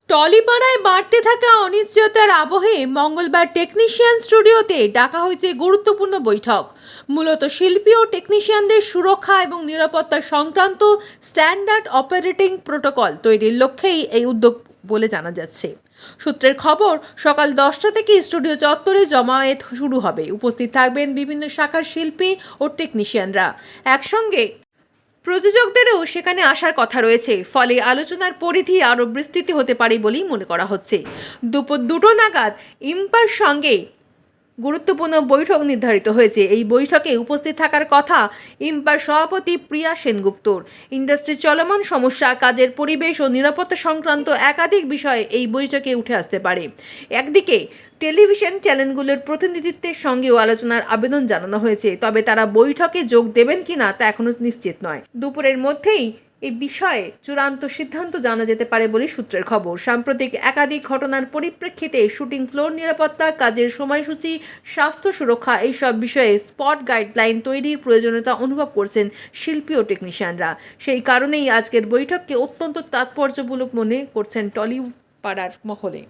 টলিপাড়ায় বাড়তে থাকা অনিশ্চয়তার আবহে মঙ্গলবার টেকনিশিয়ান স্টুডিওতে ডাকা হয়েছে গুরুত্বপূর্ণ বৈঠক। মূলত শিল্পী ও টেকনিশিয়ানদের সুরক্ষা এবং নিরাপত্তা সংক্রান্ত স্ট্যান্ডার্ড অপারেটিং প্রোটোকল তৈরির লক্ষ্যেই এই উদ্যোগ বলে জানা যাচ্ছে। সূত্রের খবর, সকাল 10টা থেকে স্টুডিও চত্বরে জমায়েত শুরু হবে। উপস্থিত থাকবেন বিভিন্ন শাখার শিল্পী ও টেকনিশিয়ানরা। একসঙ্গে প্রযোজকদেরও সেখানে আসার কথা রয়েছে। ফলে আলোচনার পরিধি আরও বিস্তৃত হতে পারে বলেই মনে করা হচ্ছে। দুপুর 2টো নাগাদ ইম্পার সঙ্গে গুরুত্বপূর্ণ বৈঠক নির্ধারিত হয়েছে। এই বৈঠকে উপস্থিত থাকার কথা ইম্পার সভাপতি প্রিয়া সেনগুপ্তর। ইন্ডাস্ট্রির চলমান সমস্যা, কাজের পরিবেশ ও নিরাপত্তা সংক্রান্ত একাধিক বিষয়ে এই বৈঠকে উঠে আসতে পারে। একদিকে টেলিভিশন চ্যানেলগুলোর প্রতিনিধিত্বের সঙ্গেও আলোচনার আবেদন জানানো হয়েছে, তবে তারা বৈঠকে যোগ দেবেন কিনা তা এখনও নিশ্চিত নয়। দুপুরের মধ্যেই এই বিষয়ে চূড়ান্ত সিদ্ধান্ত জানা যেতে পারে বলে সূত্রের খবর। সাম্প্রতিক একাধিক ঘটনার পরিপ্রেক্ষিতে শুটিং ফ্লোর নিরাপত্তা, কাজের সময়সূচি, স্বাস্থ্য সুরক্ষা এইসব বিষয়ে স্পট গাইডলাইন তৈরির প্রয়োজনীয়তা অনুভব করছেন শিল্পী ও টেকনিশিয়ানরা। সেই কারণেই আজকের বৈঠককে অত্যন্ত তাৎপর্যমূলক মনে করছেন টলিপাড়ার মহলে।